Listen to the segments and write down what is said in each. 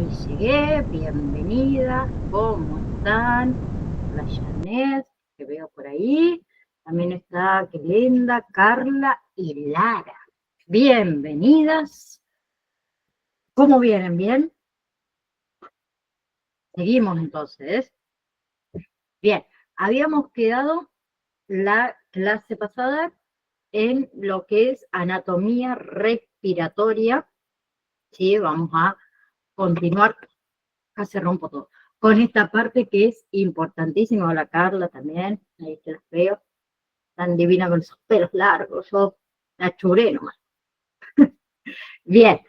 ahí llegué, bienvenidas, ¿cómo están? La Janet, que veo por ahí. También está, qué linda, Carla y Lara. Bienvenidas. ¿Cómo vienen? ¿Bien? Seguimos entonces. Bien, habíamos quedado la clase pasada en lo que es anatomía respiratoria. Sí, vamos a continuar. Casi rompo todo. Con esta parte que es importantísima, la Carla también, ahí te las veo, tan divina con esos pelos largos, yo la churé nomás. Bien,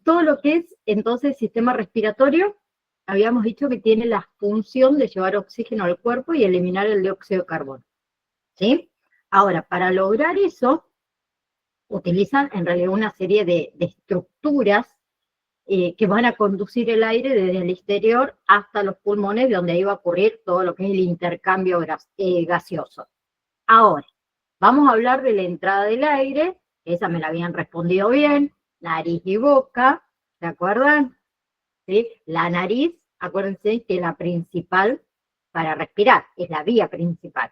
todo lo que es entonces sistema respiratorio, habíamos dicho que tiene la función de llevar oxígeno al cuerpo y eliminar el dióxido de carbono, ¿sí? Ahora, para lograr eso, utilizan en realidad una serie de estructuras que van a conducir el aire desde el exterior hasta los pulmones, donde ahí va a ocurrir todo lo que es el intercambio gaseoso. Ahora, vamos a hablar de la entrada del aire, esa me la habían respondido bien, nariz y boca, ¿se acuerdan? ¿Sí? La nariz, acuérdense que la principal para respirar, es la vía principal,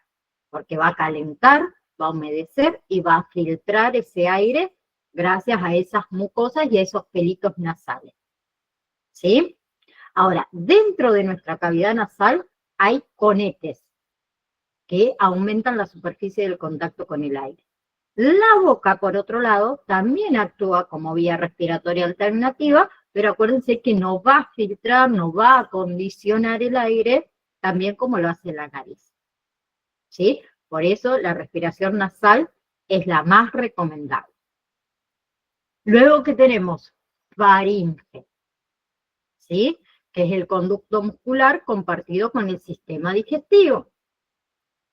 porque va a calentar, va a humedecer y va a filtrar ese aire gracias a esas mucosas y a esos pelitos nasales. ¿Sí? Ahora, dentro de nuestra cavidad nasal hay conetes que aumentan la superficie del contacto con el aire. La boca, por otro lado, también actúa como vía respiratoria alternativa, pero acuérdense que no va a filtrar, no va a condicionar el aire, también como lo hace la nariz. ¿Sí? Por eso la respiración nasal es la más recomendable. Luego que tenemos faringe, ¿sí? Que es el conducto muscular compartido con el sistema digestivo.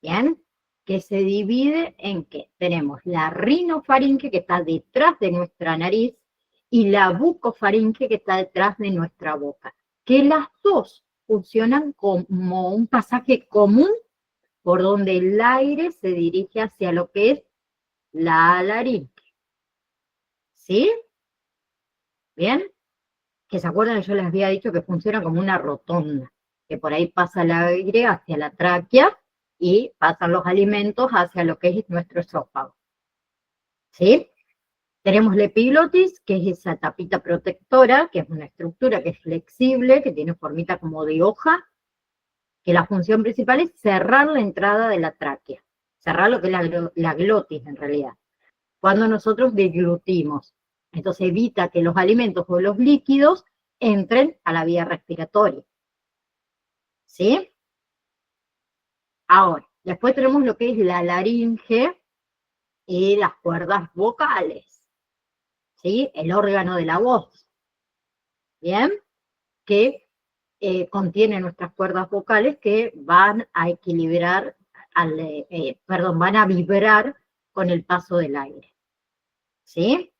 ¿Bien? Que se divide en que tenemos la rinofaringe que está detrás de nuestra nariz y la bucofaringe que está detrás de nuestra boca, que las dos funcionan como un pasaje común por donde el aire se dirige hacia lo que es la laringe. ¿Sí? ¿Bien? Que se acuerdan que yo les había dicho que funciona como una rotonda, que por ahí pasa el aire hacia la tráquea y pasan los alimentos hacia lo que es nuestro esófago. ¿Sí? Tenemos la epiglotis, que es esa tapita protectora, que es una estructura que es flexible, que tiene formita como de hoja, que la función principal es cerrar la entrada de la tráquea, cerrar lo que es la glotis en realidad, cuando nosotros deglutimos. Entonces evita que los alimentos o los líquidos entren a la vía respiratoria. ¿Sí? Ahora, después tenemos lo que es la laringe y las cuerdas vocales. ¿Sí? El órgano de la voz. ¿Bien? Que contiene nuestras cuerdas vocales que van a equilibrar, van a vibrar con el paso del aire. ¿Sí?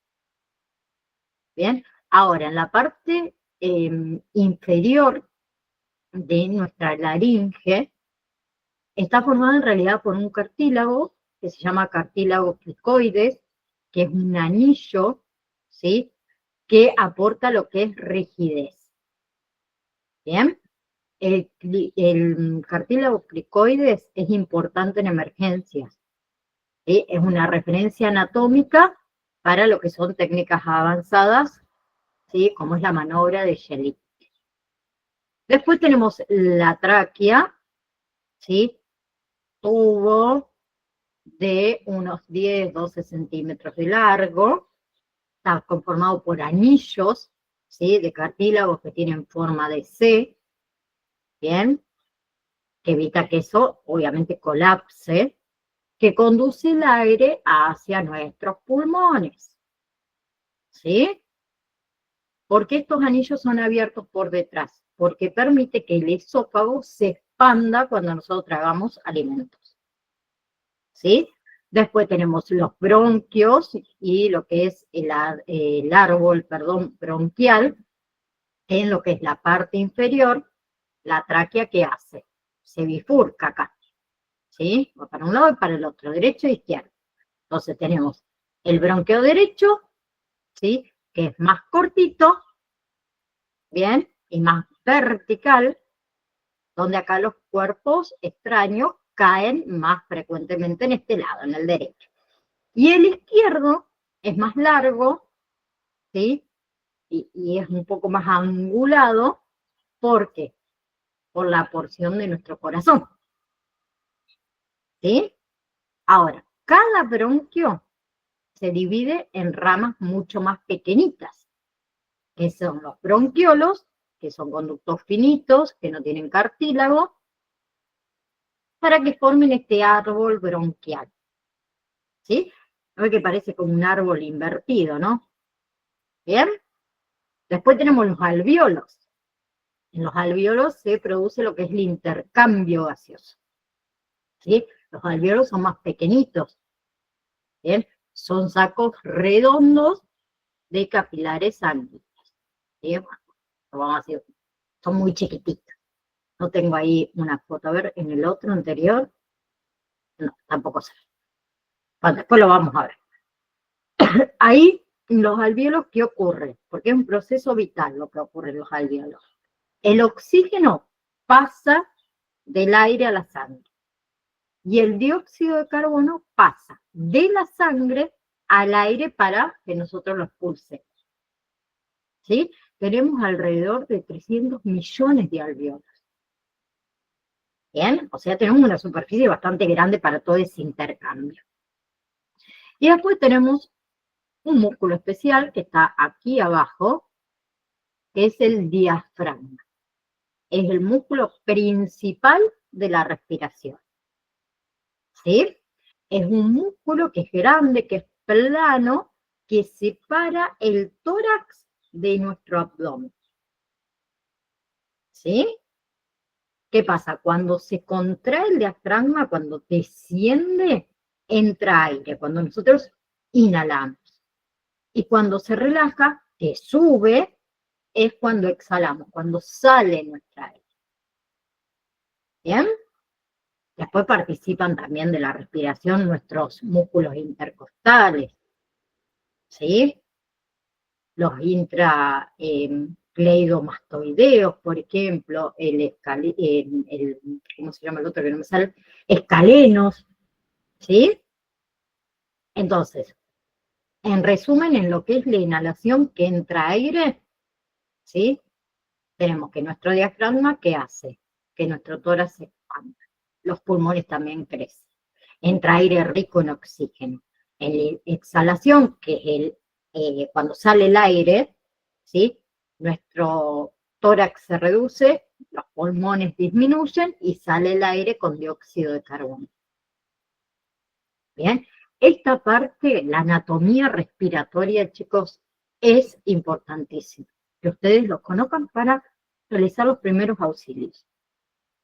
Bien. Ahora, en la parte inferior de nuestra laringe está formada en realidad por un cartílago que se llama cartílago cricoides, que es un anillo, ¿sí? Que aporta lo que es rigidez. ¿Bien? El cartílago cricoides es importante en emergencias. ¿Sí? Es una referencia anatómica para lo que son técnicas avanzadas, ¿sí? Como es la maniobra de Schelling. Después tenemos la tráquea, ¿sí? Tubo de unos 10, 12 centímetros de largo, está conformado por anillos, ¿sí? De cartílagos que tienen forma de C, ¿bien? Que evita que eso obviamente colapse, que conduce el aire hacia nuestros pulmones. ¿Sí? ¿Por qué estos anillos son abiertos por detrás? Porque permite que el esófago se expanda cuando nosotros tragamos alimentos. ¿Sí? Después tenemos los bronquios y lo que es el árbol, bronquial, en lo que es la parte inferior, la tráquea que hace, se bifurca acá, ¿sí? Va para un lado y para el otro, derecho e izquierdo. Entonces tenemos el bronquio derecho, ¿sí? Que es más cortito, bien, y más vertical, donde acá los cuerpos extraños caen más frecuentemente en este lado, en el derecho. Y el izquierdo es más largo, ¿sí? Y es un poco más angulado, ¿por qué? Por la porción de nuestro corazón, ¿sí? Ahora, cada bronquio se divide en ramas mucho más pequeñitas, que son los bronquiolos, que son conductos finitos, que no tienen cartílago, para que formen este árbol bronquial, ¿sí? A ver que parece como un árbol invertido, ¿no? Bien. Después tenemos los alvéolos. En los alvéolos se produce lo que es el intercambio gaseoso, ¿sí? Los alvéolos son más pequeñitos, ¿bien? Son sacos redondos de capilares sanguíneos, ¿sí? Bueno, vamos a decir, son muy chiquititos. No tengo ahí una foto. A ver, en el otro anterior, no, tampoco sé. Bueno, después lo vamos a ver. Ahí, en los alvéolos, ¿qué ocurre? Porque es un proceso vital lo que ocurre en los alvéolos. El oxígeno pasa del aire a la sangre y el dióxido de carbono pasa de la sangre al aire para que nosotros lo expulsemos, ¿sí? Tenemos alrededor de 300 millones de alvéolos. Bien, o sea, tenemos una superficie bastante grande para todo ese intercambio. Y después tenemos un músculo especial que está aquí abajo, que es el diafragma. Es el músculo principal de la respiración, ¿sí? Es un músculo que es grande, que es plano, que separa el tórax de nuestro abdomen, ¿sí? ¿Qué pasa? Cuando se contrae el diafragma, cuando desciende, entra aire, cuando nosotros inhalamos. Y cuando se relaja, que sube, es cuando exhalamos, cuando sale nuestra aire. ¿Bien? Después participan también de la respiración nuestros músculos intercostales, ¿sí? Los intracleidomastoideos, por ejemplo, ¿cómo se llama el otro que no me sale? Escalenos, ¿sí? Entonces, en resumen, en lo que es la inhalación que entra aire, ¿sí? Tenemos que nuestro diafragma, ¿qué hace? Que nuestro tórax se expanda. Los pulmones también crecen. Entra aire rico en oxígeno. En la exhalación, que es cuando sale el aire, ¿sí? Nuestro tórax se reduce, los pulmones disminuyen y sale el aire con dióxido de carbono. Bien, esta parte, la anatomía respiratoria, chicos, es importantísima. Que ustedes lo conozcan para realizar los primeros auxilios,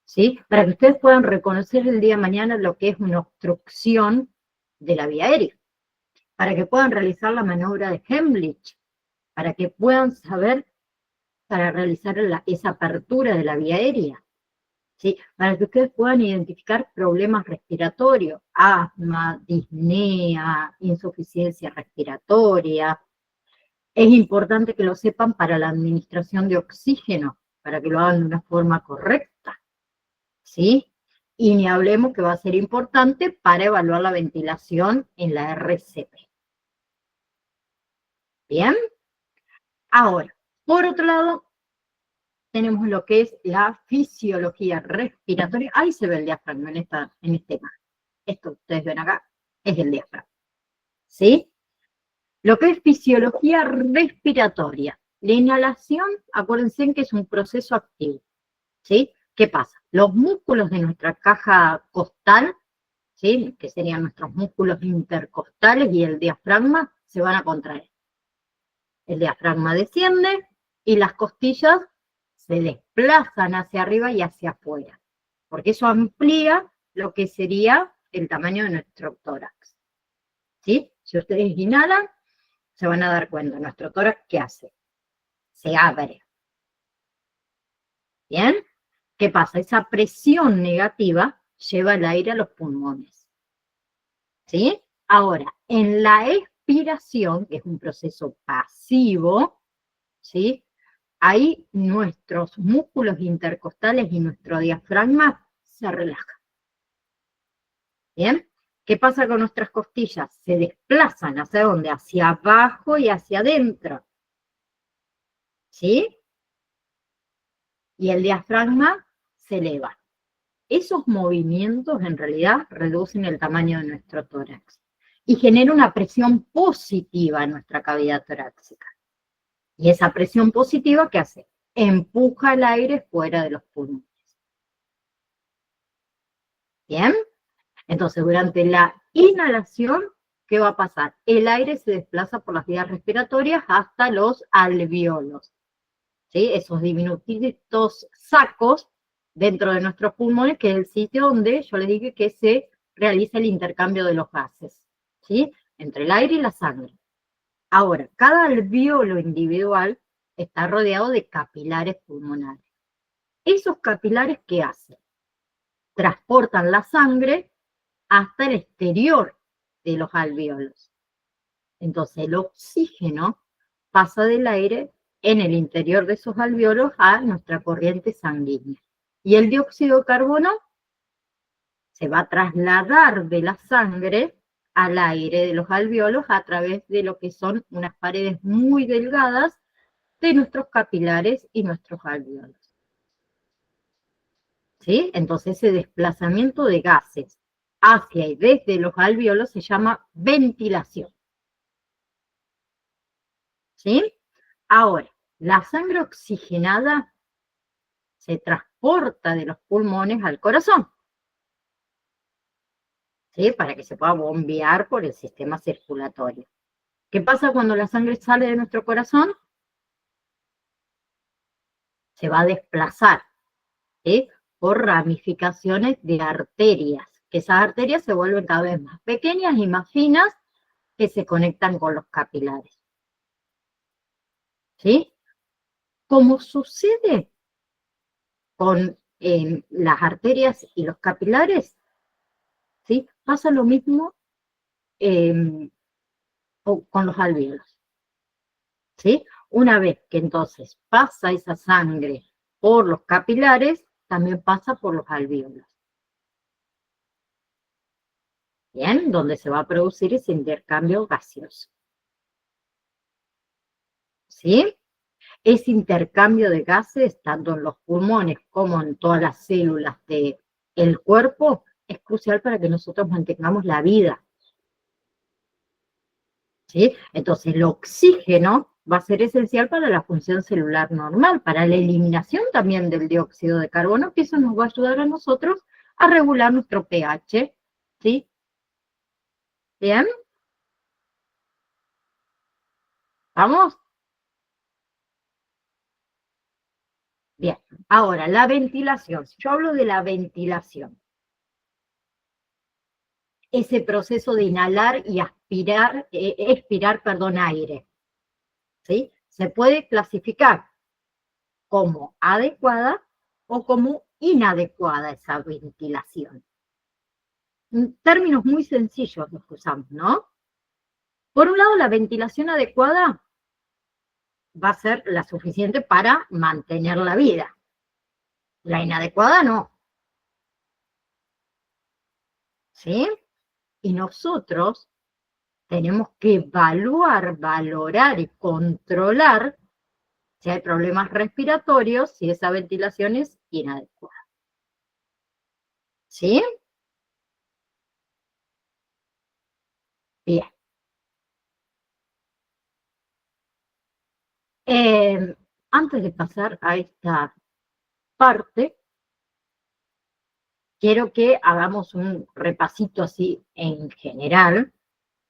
¿sí? Para que ustedes puedan reconocer el día de mañana lo que es una obstrucción de la vía aérea, para que puedan realizar la maniobra de Heimlich, para que puedan saber para realizar esa apertura de la vía aérea, ¿sí? Para que ustedes puedan identificar problemas respiratorios, asma, disnea, insuficiencia respiratoria. Es importante que lo sepan para la administración de oxígeno, para que lo hagan de una forma correcta, ¿sí? Y ni hablemos que va a ser importante para evaluar la ventilación en la RCP. ¿Bien? Ahora, por otro lado, tenemos lo que es la fisiología respiratoria. Ahí se ve el diafragma en este imagen. Esto que ustedes ven acá es el diafragma, ¿sí? Lo que es fisiología respiratoria. La inhalación, acuérdense que es un proceso activo, ¿sí? ¿Qué pasa? Los músculos de nuestra caja costal, ¿sí? Que serían nuestros músculos intercostales y el diafragma, se van a contraer. El diafragma desciende y las costillas se desplazan hacia arriba y hacia afuera, porque eso amplía lo que sería el tamaño de nuestro tórax, ¿sí? Si ustedes inhalan, se van a dar cuenta, nuestro tórax, ¿qué hace? Se abre. ¿Bien? ¿Qué pasa? Esa presión negativa lleva el aire a los pulmones, ¿sí? Ahora, en la expiración, que es un proceso pasivo, ¿sí? ahí nuestros músculos intercostales y nuestro diafragma se relajan. ¿Bien? ¿Qué pasa con nuestras costillas? Se desplazan ¿hacia dónde? Hacia abajo y hacia adentro. ¿Sí? Y el diafragma se eleva. Esos movimientos en realidad reducen el tamaño de nuestro tórax y genera una presión positiva en nuestra cavidad torácica. Y esa presión positiva, ¿qué hace? Empuja el aire fuera de los pulmones. ¿Bien? Entonces, durante la inhalación, ¿qué va a pasar? El aire se desplaza por las vías respiratorias hasta los alvéolos. ¿Sí? Esos diminutos sacos dentro de nuestros pulmones, que es el sitio donde yo les dije que se realiza el intercambio de los gases, ¿sí? Entre el aire y la sangre. Ahora, cada alvéolo individual está rodeado de capilares pulmonares. ¿Esos capilares qué hacen? Transportan la sangre hasta el exterior de los alvéolos. Entonces, el oxígeno pasa del aire en el interior de esos alvéolos a nuestra corriente sanguínea. Y el dióxido de carbono se va a trasladar de la sangre al aire de los alvéolos a través de lo que son unas paredes muy delgadas de nuestros capilares y nuestros alvéolos. ¿Sí? Entonces ese desplazamiento de gases hacia y desde los alvéolos se llama ventilación. ¿Sí? Ahora, la sangre oxigenada se transporta de los pulmones al corazón, ¿sí? Para que se pueda bombear por el sistema circulatorio. ¿Qué pasa cuando la sangre sale de nuestro corazón? Se va a desplazar, ¿sí? Por ramificaciones de arterias, que esas arterias se vuelven cada vez más pequeñas y más finas que se conectan con los capilares. ¿Sí? Como sucede con las arterias y los capilares, ¿sí? Pasa lo mismo con los alvéolos. ¿Sí? Una vez que entonces pasa esa sangre por los capilares, también pasa por los alvéolos. ¿Bien? Donde se va a producir ese intercambio gaseoso. ¿Sí? Ese intercambio de gases, tanto en los pulmones como en todas las células del cuerpo, es crucial para que nosotros mantengamos la vida. ¿Sí? Entonces, el oxígeno va a ser esencial para la función celular normal, para la eliminación también del dióxido de carbono, que eso nos va a ayudar a nosotros a regular nuestro pH. ¿Sí? ¿Bien? ¿Vamos? Bien. Ahora, la ventilación. Si yo hablo de la ventilación, ese proceso de inhalar y aspirar, expirar, perdón, aire, ¿sí? Se puede clasificar como adecuada o como inadecuada esa ventilación. Términos muy sencillos los que usamos, ¿no? Por un lado, la ventilación adecuada va a ser la suficiente para mantener la vida. La inadecuada no. ¿Sí? Y nosotros tenemos que evaluar, valorar y controlar si hay problemas respiratorios, si esa ventilación es inadecuada. ¿Sí? Bien. Antes de pasar a esta parte, quiero que hagamos un repasito así en general.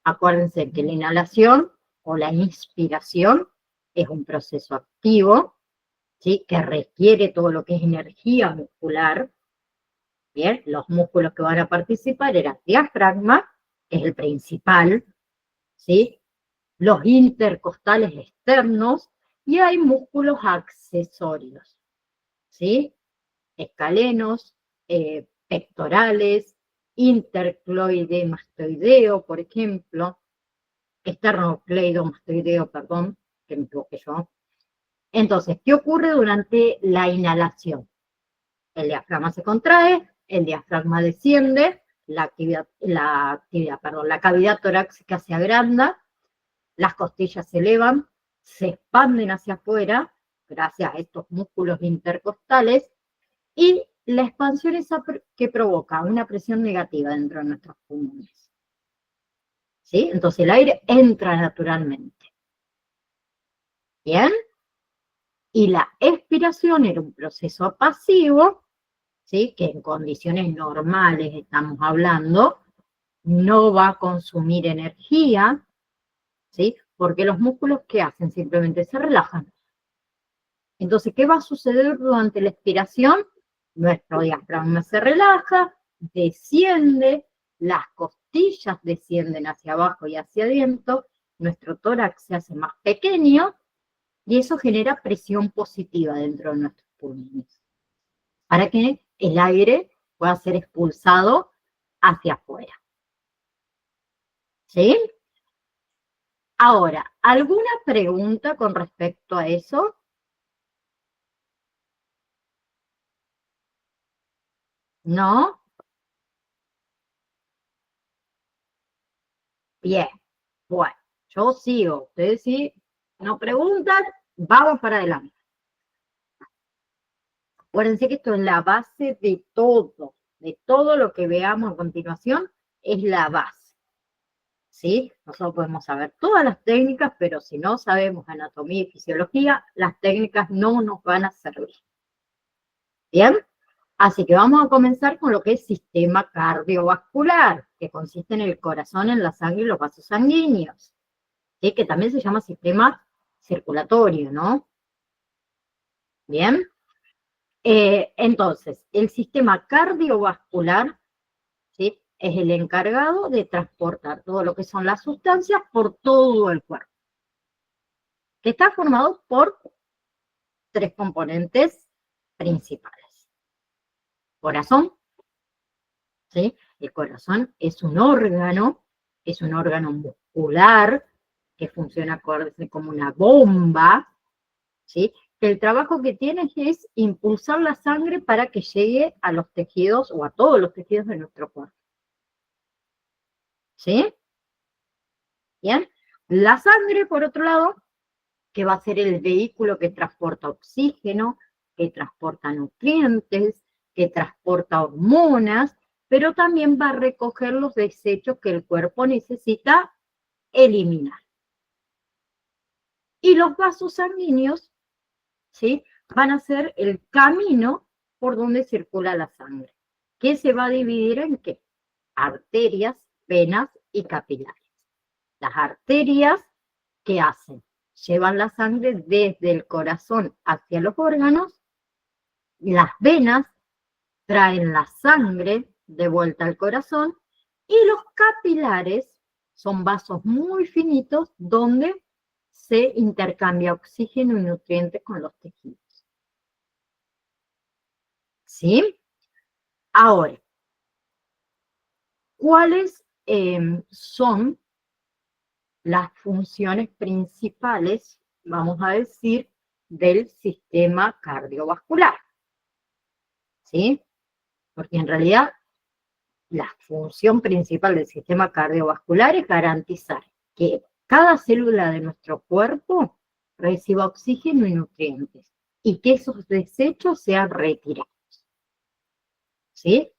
Acuérdense que la inhalación o la inspiración es un proceso activo, ¿sí? Que requiere todo lo que es energía muscular. Bien, los músculos que van a participar eran diafragma, que es el principal, ¿sí? Los intercostales externos y hay músculos accesorios, ¿sí? Escalenos, pectorales, intercleidomastoideo, por ejemplo, esternocleidomastoideo, perdón, que me equivoqué yo, Entonces, ¿qué ocurre durante la inhalación? El diafragma se contrae, el diafragma desciende, la cavidad torácica se agranda, las costillas se elevan, se expanden hacia afuera, gracias a estos músculos intercostales, y la expansión es que provoca una presión negativa dentro de nuestros pulmones. ¿Sí? Entonces el aire entra naturalmente. ¿Bien? Y la expiración era un proceso pasivo, ¿sí? Que en condiciones normales estamos hablando, no va a consumir energía, ¿sí? Porque los músculos, ¿qué hacen? Simplemente se relajan. Entonces, ¿qué va a suceder durante la expiración? Nuestro diafragma se relaja, desciende, las costillas descienden hacia abajo y hacia adentro, nuestro tórax se hace más pequeño y eso genera presión positiva dentro de nuestros pulmones para que el aire pueda ser expulsado hacia afuera. ¿Sí? Ahora, ¿alguna pregunta con respecto a eso? ¿No? Bien. Bueno, yo sigo. Ustedes sí no preguntan, vamos para adelante. Acuérdense que esto es la base de todo lo que veamos a continuación, es la base. ¿Sí? Nosotros podemos saber todas las técnicas, pero si no sabemos anatomía y fisiología, las técnicas no nos van a servir. ¿Bien? Así que vamos a comenzar con lo que es sistema cardiovascular, que consiste en el corazón, en la sangre y los vasos sanguíneos. ¿Sí? Que también se llama sistema circulatorio, ¿no? Bien. Entonces, el sistema cardiovascular, ¿sí? Es el encargado de transportar todo lo que son las sustancias por todo el cuerpo, que está formado por tres componentes principales. Corazón, ¿sí? El corazón es un órgano muscular que funciona como una bomba, ¿sí? El trabajo que tiene es impulsar la sangre para que llegue a los tejidos o a todos los tejidos de nuestro cuerpo. ¿Sí? Bien. La sangre, por otro lado, que va a ser el vehículo que transporta oxígeno, que transporta nutrientes, que transporta hormonas, pero también va a recoger los desechos que el cuerpo necesita eliminar. Y los vasos sanguíneos, ¿sí? Van a ser el camino por donde circula la sangre, que se va a dividir en ¿qué? Arterias, venas y capilares. Las arterias, ¿qué hacen? Llevan la sangre desde el corazón hacia los órganos, las venas traen la sangre de vuelta al corazón y los capilares son vasos muy finitos donde se intercambia oxígeno y nutrientes con los tejidos. ¿Sí? Ahora, ¿cuáles son las funciones principales, vamos a decir, del sistema cardiovascular? ¿Sí? Porque en realidad la función principal del sistema cardiovascular es garantizar que cada célula de nuestro cuerpo reciba oxígeno y nutrientes y que esos desechos sean retirados. ¿Sí?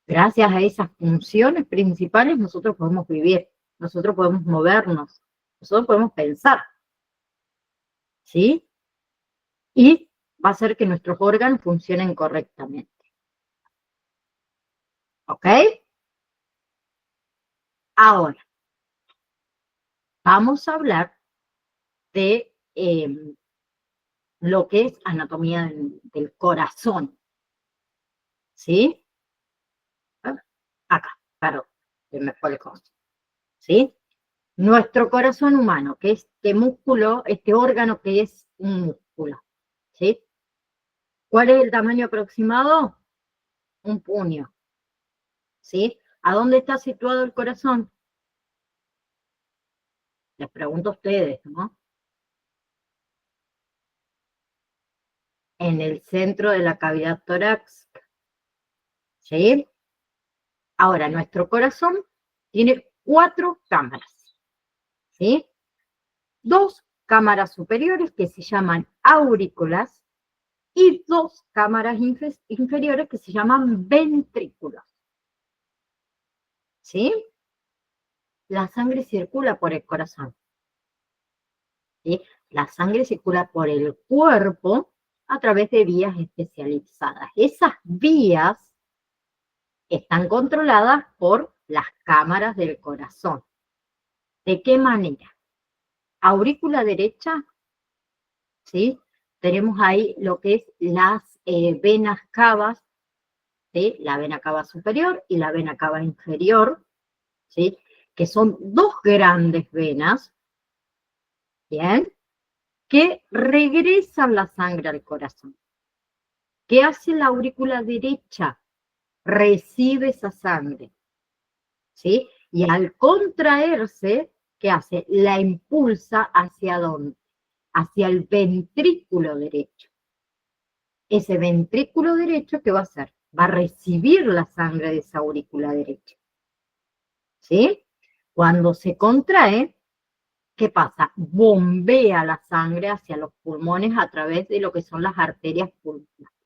Gracias a esas funciones principales nosotros podemos vivir, nosotros podemos movernos, nosotros podemos pensar. ¿Sí? Y va a hacer que nuestros órganos funcionen correctamente. ¿Ok? Ahora, vamos a hablar de lo que es anatomía del corazón. ¿Sí? Acá, claro, se me fue el costo. ¿Sí? Nuestro corazón humano, que es este músculo, este órgano que es un músculo. ¿Sí? ¿Cuál es el tamaño aproximado? Un puño. ¿Sí? ¿A dónde está situado el corazón? Les pregunto a ustedes, ¿no? en el centro de la cavidad torácica. ¿Sí? Ahora, nuestro corazón tiene 4 cámaras. ¿Sí? 2 cámaras superiores que se llaman aurículas y 2 cámaras inferiores que se llaman ventrículos. ¿Sí? La sangre circula por el corazón. ¿Sí? La sangre circula por el cuerpo a través de vías especializadas. Esas vías están controladas por las cámaras del corazón. ¿De qué manera? Aurícula derecha, ¿sí? Tenemos ahí lo que es las venas cavas, ¿sí? La vena cava superior y la vena cava inferior, ¿sí? Que son 2 grandes venas, ¿bien? Que regresan la sangre al corazón. ¿Qué hace la aurícula derecha? Recibe esa sangre, ¿sí? Y al contraerse, ¿qué hace? La impulsa ¿hacia dónde? Hacia el ventrículo derecho. Ese ventrículo derecho, ¿qué va a hacer? Va a recibir la sangre de esa aurícula derecha, ¿sí? Cuando se contrae, ¿qué pasa? Bombea la sangre hacia los pulmones a través de lo que son las arterias pulmonares.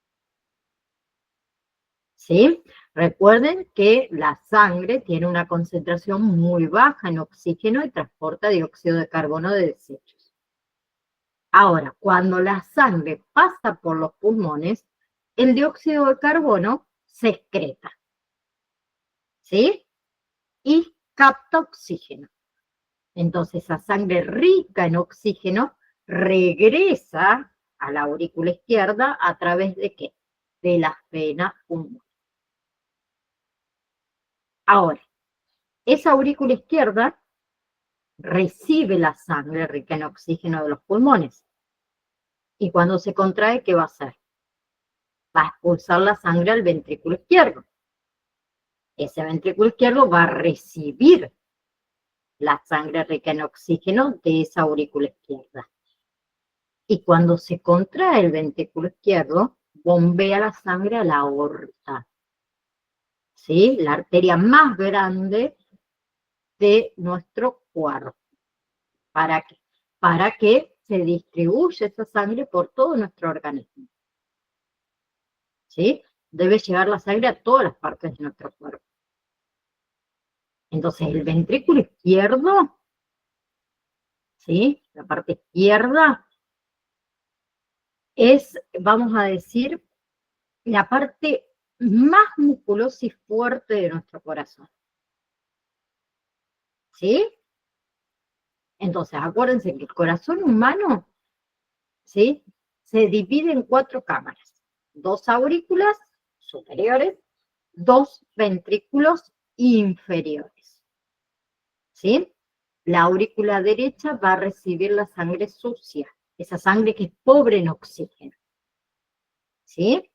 ¿Sí? Recuerden que la sangre tiene una concentración muy baja en oxígeno y transporta dióxido de carbono de desechos. Ahora, cuando la sangre pasa por los pulmones, el dióxido de carbono se excreta, ¿sí? Y capta oxígeno. Entonces, esa sangre rica en oxígeno regresa a la aurícula izquierda a través de ¿qué? De las venas pulmonares. Ahora, esa aurícula izquierda recibe la sangre rica en oxígeno de los pulmones. Y cuando se contrae, ¿qué va a hacer? Va a expulsar la sangre al ventrículo izquierdo. Ese ventrículo izquierdo va a recibir la sangre rica en oxígeno de esa aurícula izquierda. Y cuando se contrae el ventrículo izquierdo, bombea la sangre a la aorta, ¿sí? La arteria más grande de nuestro cuerpo. ¿Para qué? Para que se distribuya esa sangre por todo nuestro organismo, ¿sí? Debe llegar la sangre a todas las partes de nuestro cuerpo. Entonces, el ventrículo izquierdo, ¿sí? La parte izquierda es, vamos a decir, la parte más musculosa y fuerte de nuestro corazón, ¿sí? Entonces, acuérdense que el corazón humano, ¿sí? Se divide en 4 cámaras, 2 aurículas superiores, 2 ventrículos inferiores, ¿sí? La aurícula derecha va a recibir la sangre sucia, esa sangre que es pobre en oxígeno, ¿sí?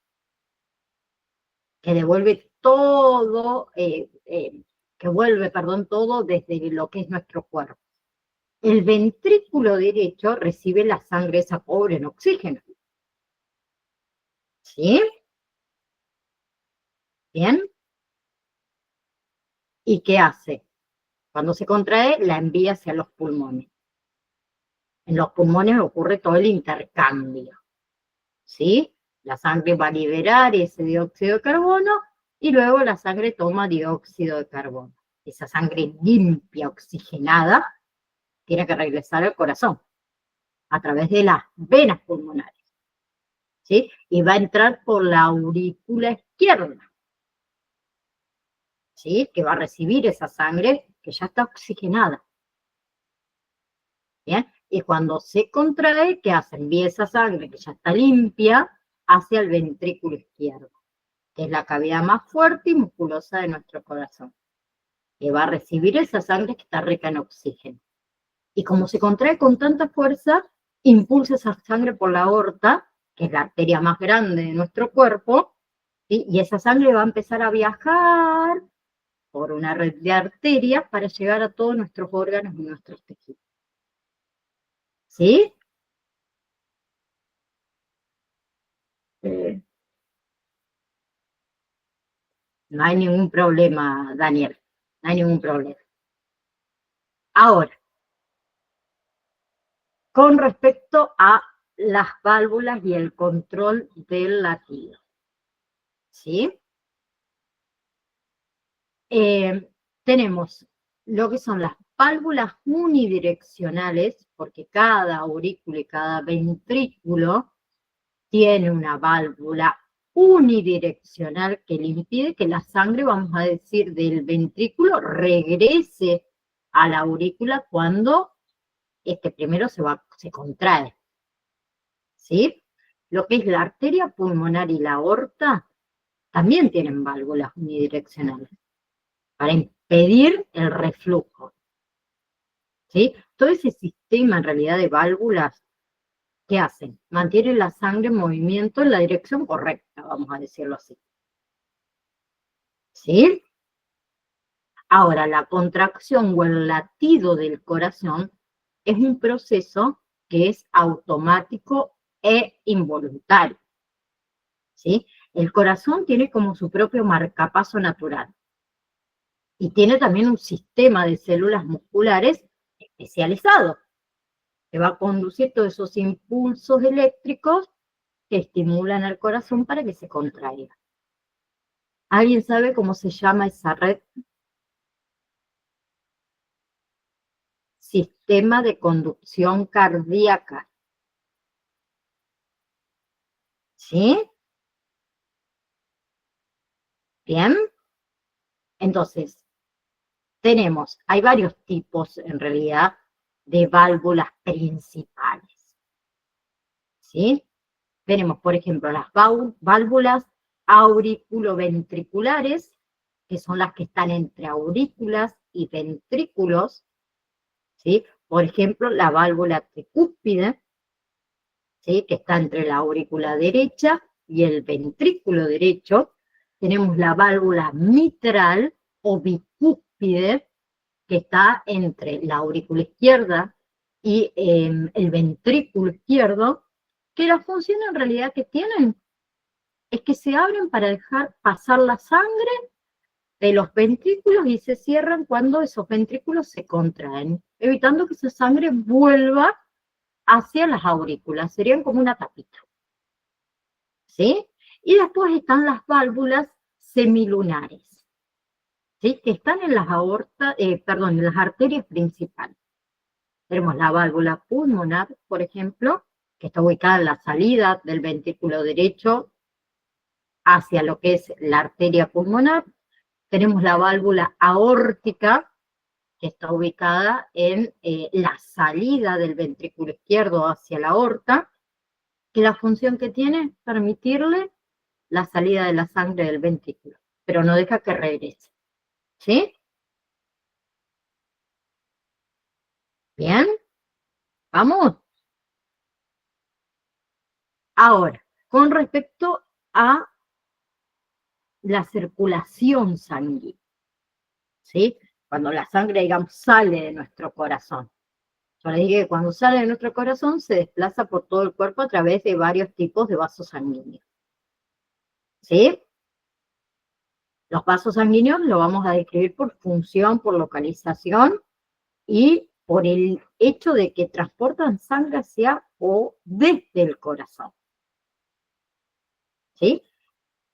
Que devuelve todo, que vuelve, perdón, todo desde lo que es nuestro cuerpo. El ventrículo derecho recibe la sangre esa pobre en oxígeno, ¿sí? ¿Bien? ¿Y qué hace? Cuando se contrae, la envía hacia los pulmones. En los pulmones ocurre todo el intercambio, ¿sí? La sangre va a liberar ese dióxido de carbono y luego la sangre toma dióxido de carbono. Esa sangre limpia, oxigenada, tiene que regresar al corazón a través de las venas pulmonares, ¿sí? Y va a entrar por la aurícula izquierda, ¿sí? Que va a recibir esa sangre que ya está oxigenada. ¿Bien? Y cuando se contrae, ¿qué hace? Envía esa sangre que ya está limpia hacia el ventrículo izquierdo, que es la cavidad más fuerte y musculosa de nuestro corazón, que va a recibir esa sangre que está rica en oxígeno. Y como se contrae con tanta fuerza, impulsa esa sangre por la aorta, que es la arteria más grande de nuestro cuerpo, ¿sí? Y esa sangre va a empezar a viajar por una red de arterias para llegar a todos nuestros órganos y nuestros tejidos. ¿Sí? Eh, no hay ningún problema, Daniel, no hay ningún problema. Ahora, con respecto a las válvulas y el control del latido, ¿sí? Tenemos lo que son las válvulas unidireccionales, porque cada aurículo y cada ventrículo tiene una válvula unidireccional que le impide que la sangre, vamos a decir, del ventrículo regrese a la aurícula cuando primero se contrae, ¿sí? Lo que es la arteria pulmonar y la aorta también tienen válvulas unidireccionales para impedir el reflujo, ¿sí? Todo ese sistema en realidad de válvulas, ¿qué hacen? Mantienen la sangre en movimiento en la dirección correcta, vamos a decirlo así, ¿sí? Ahora, la contracción o el latido del corazón es un proceso que es automático e involuntario, ¿sí? El corazón tiene como su propio marcapaso natural y tiene también un sistema de células musculares especializado que va a conducir todos esos impulsos eléctricos que estimulan al corazón para que se contraiga. ¿Alguien sabe cómo se llama esa red? Sistema de conducción cardíaca. ¿Sí? Bien. Entonces, hay varios tipos en realidad de válvulas principales. ¿Sí? Tenemos, por ejemplo, las válvulas auriculoventriculares, que son las que están entre aurículas y ventrículos, ¿sí? Por ejemplo, la válvula tricúspide, ¿sí? Que está entre la aurícula derecha y el ventrículo derecho. Tenemos la válvula mitral o bicúspide, que está entre la aurícula izquierda y el ventrículo izquierdo, que la función en realidad que tienen es que se abren para dejar pasar la sangre de los ventrículos y se cierran cuando esos ventrículos se contraen, evitando que esa sangre vuelva hacia las aurículas, serían como una tapita, ¿sí? Y después están las válvulas semilunares, ¿sí? Que están en las en las arterias principales. Tenemos la válvula pulmonar, por ejemplo, que está ubicada en la salida del ventrículo derecho hacia lo que es la arteria pulmonar. Tenemos la válvula aórtica, que está ubicada en la salida del ventrículo izquierdo hacia la aorta, que la función que tiene es permitirle la salida de la sangre del ventrículo, pero no deja que regrese. ¿Sí? Bien, vamos. Ahora, con respecto a la circulación sanguínea, ¿sí? Cuando la sangre, digamos, sale de nuestro corazón. Yo les dije que cuando sale de nuestro corazón se desplaza por todo el cuerpo a través de varios tipos de vasos sanguíneos. ¿Sí? Los vasos sanguíneos lo vamos a describir por función, por localización y por el hecho de que transportan sangre hacia o desde el corazón. ¿Sí?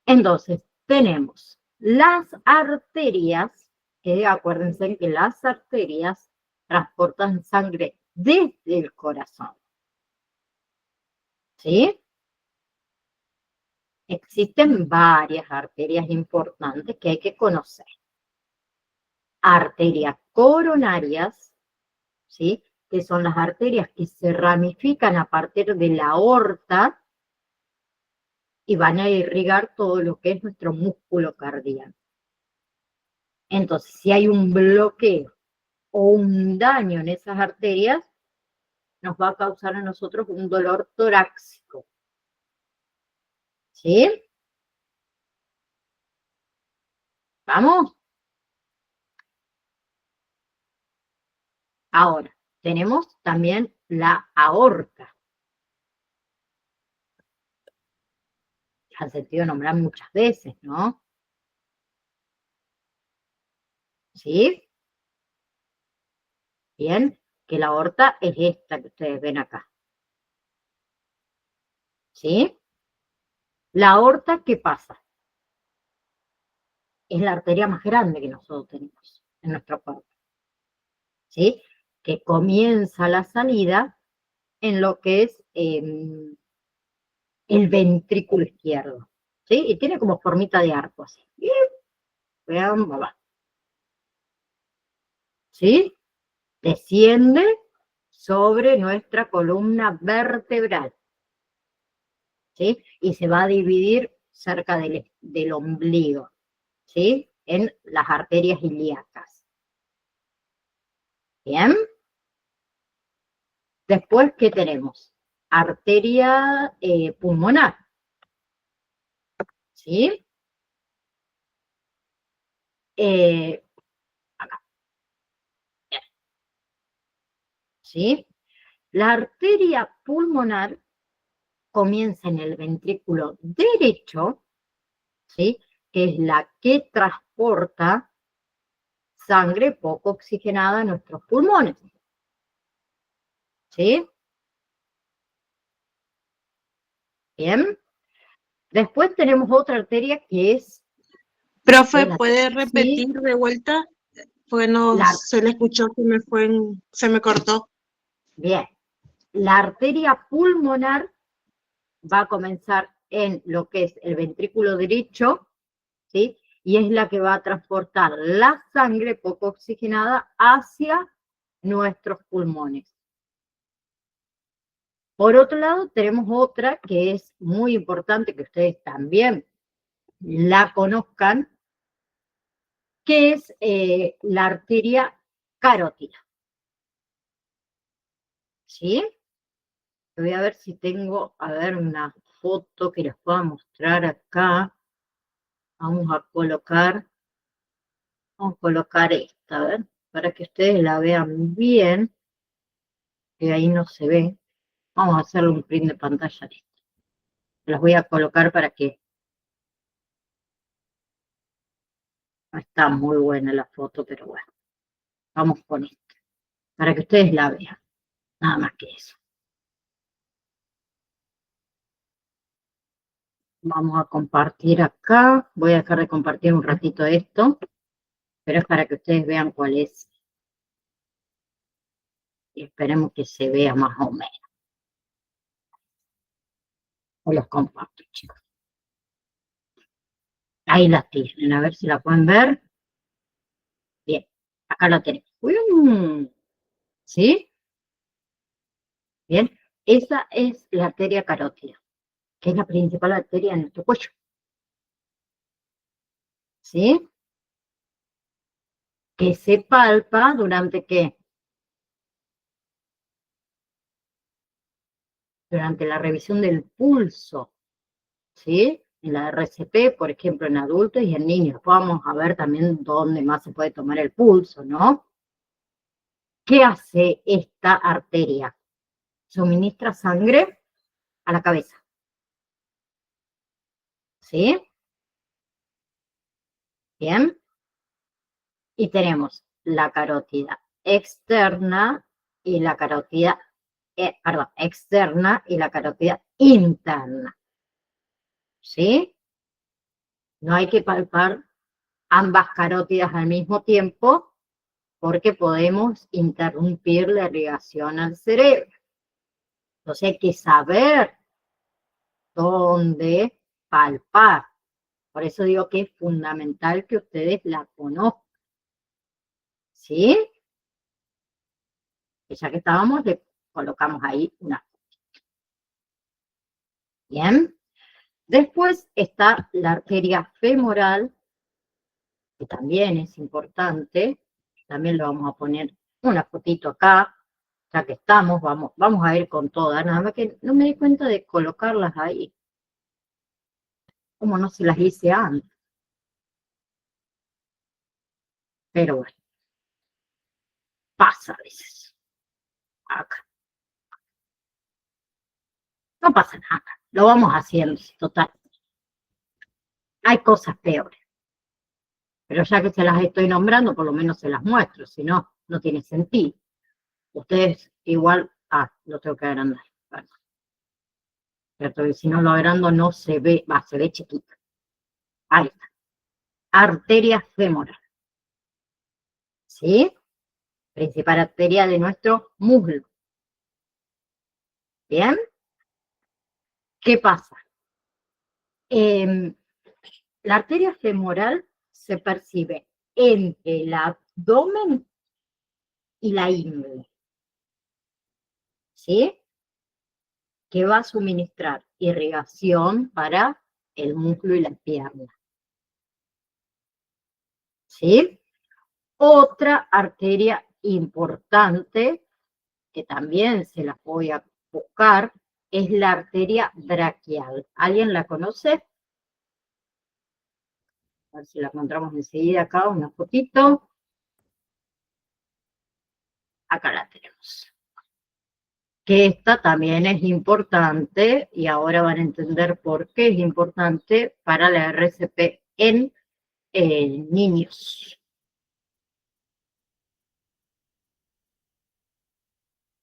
Entonces, tenemos las arterias, que acuérdense que las arterias transportan sangre desde el corazón. ¿Sí? Existen varias arterias importantes que hay que conocer. Arterias coronarias, ¿sí? Que son las arterias que se ramifican a partir de la aorta y van a irrigar todo lo que es nuestro músculo cardíaco. Entonces, si hay un bloqueo o un daño en esas arterias, nos va a causar a nosotros un dolor torácico. ¿Sí? ¿Vamos? Ahora, tenemos también la aorta. han sentido nombrar muchas veces, ¿no? ¿Sí? Bien, que la aorta es esta que ustedes ven acá. ¿Sí? La aorta, ¿qué pasa? Es la arteria más grande que nosotros tenemos en nuestro cuerpo. ¿Sí? Que comienza la salida en lo que es el ventrículo izquierdo. ¿Sí? Y tiene como formita de arco así. Bien, vean, va. ¿Sí? Desciende sobre nuestra columna vertebral. ¿Sí? Y se va a dividir cerca del ombligo, ¿sí? En las arterias ilíacas. ¿Bien? Después, ¿qué tenemos? Arteria pulmonar, ¿sí? Acá, ¿sí? La arteria pulmonar comienza en el ventrículo derecho, ¿sí? Que es la que transporta sangre poco oxigenada a nuestros pulmones, ¿sí? Bien. Después tenemos otra arteria que es Profe, la, ¿puede ¿sí? repetir de vuelta? Pues no La, se le escuchó, se me cortó. bien. La arteria pulmonar va a comenzar en lo que es el ventrículo derecho, ¿sí? Y es la que va a transportar la sangre poco oxigenada hacia nuestros pulmones. Por otro lado, tenemos otra que es muy importante, que ustedes también la conozcan, que es la arteria carótida, ¿sí? Voy a ver si tengo, a ver, una foto que les pueda mostrar acá. Vamos a colocar esta, a ver, para que ustedes la vean bien, que ahí no se ve. Vamos a hacerle un print de pantalla. Las voy a colocar para que... No está muy buena la foto, pero bueno, vamos con esto, para que ustedes la vean, nada más que eso. Vamos a compartir acá, voy a dejar de compartir un ratito esto, pero es para que ustedes vean cuál es, y esperemos que se vea más o menos. O los comparto, chicos. Ahí la tienen, a ver si la pueden ver. Bien, acá la tenemos. ¿Sí? Bien, esa es la arteria carótida, que es la principal arteria de nuestro cuello. ¿Sí? Que se palpa durante ¿qué? Durante la revisión del pulso, ¿sí? En la RCP, por ejemplo, en adultos y en niños. Vamos a ver también dónde más se puede tomar el pulso, ¿no? ¿Qué hace esta arteria? Suministra sangre a la cabeza, ¿sí? Bien. Y tenemos la carótida externa y la carótida, perdón, externa y la carótida interna, ¿sí? No hay que palpar ambas carótidas al mismo tiempo porque podemos interrumpir la irrigación al cerebro. Entonces hay que saber dónde palpar. Por eso digo que es fundamental que ustedes la conozcan, ¿sí? Y ya que estábamos, le colocamos ahí una. Bien. Después está la arteria femoral, que también es importante. También lo vamos a poner una fotito acá, ya que estamos, vamos a ir con todas, nada más que no me di cuenta de colocarlas ahí, como no se las hice antes. Pero bueno, pasa a veces. Acá. No pasa nada, lo vamos haciendo, total. Hay cosas peores. Pero ya que se las estoy nombrando, por lo menos se las muestro, si no, no tiene sentido. Ustedes igual, lo tengo que agrandar. Perdón. Pero si no lo agrando no se ve, se ve chiquito. Ahí está. Arteria femoral. ¿Sí? Principal arteria de nuestro muslo. ¿Bien? ¿Qué pasa? La arteria femoral se percibe entre el abdomen y la ingle. ¿Sí? Que va a suministrar irrigación para el muslo y la pierna. ¿Sí? Otra arteria importante, que también se la voy a buscar, es la arteria braquial. ¿Alguien la conoce? A ver si la encontramos enseguida acá, una fotito. Acá la tenemos. Que esta también es importante, y ahora van a entender por qué es importante para la RCP en niños.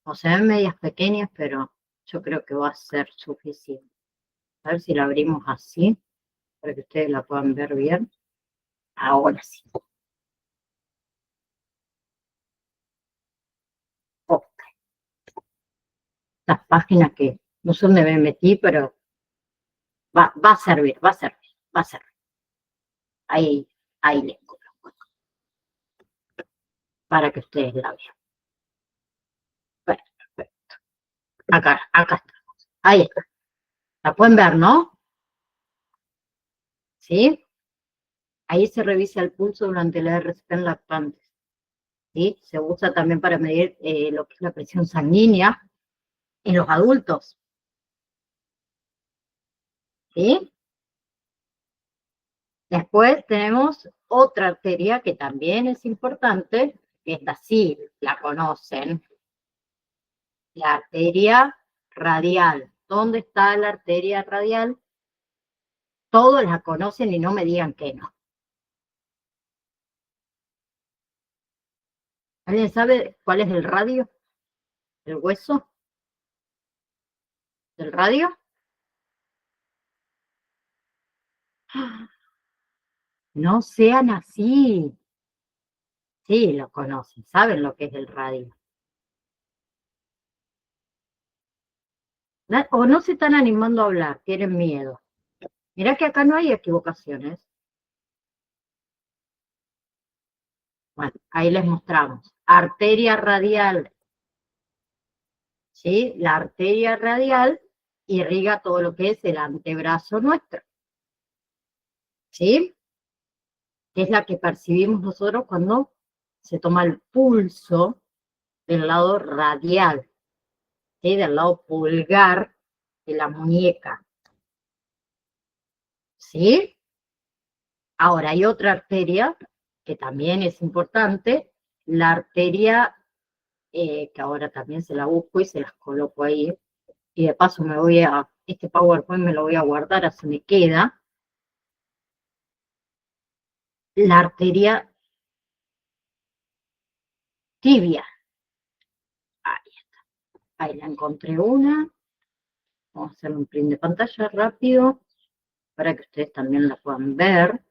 O sea, en medias pequeñas, pero yo creo que va a ser suficiente. A ver si la abrimos así, para que ustedes la puedan ver bien. Ahora sí. Ok. Las páginas que no sé dónde me metí, pero va a servir, va a servir, va a servir. Ahí les coloco. Para que ustedes la vean. Perfecto. Acá está. Ahí está. La pueden ver, ¿no? ¿Sí? Ahí se revisa el pulso durante la RCP en lactantes. ¿Sí? Se usa también para medir lo que es la presión sanguínea en los adultos. ¿Sí? Después tenemos otra arteria que también es importante, que esta sí la conocen, la arteria radial. ¿Dónde está la arteria radial? Todos la conocen y no me digan que no. ¿Alguien sabe cuál es el radio? ¿El hueso? ¿El radio? No sean así. Sí, lo conocen, saben lo que es el radio. O no se están animando a hablar, tienen miedo. Mirá que acá no hay equivocaciones. Bueno, ahí les mostramos. Arteria radial. ¿Sí? La arteria radial irriga todo lo que es el antebrazo nuestro. ¿Sí? Que es la que percibimos nosotros cuando se toma el pulso del lado radial, ¿sí? Del lado pulgar de la muñeca. ¿Sí? Ahora, hay otra arteria que también es importante, la arteria, que ahora también se la busco y se las coloco ahí, y de paso este PowerPoint me lo voy a guardar, así me queda, la arteria tibia. Ahí está, ahí la encontré una, vamos a hacer un print de pantalla rápido, para que ustedes también la puedan ver.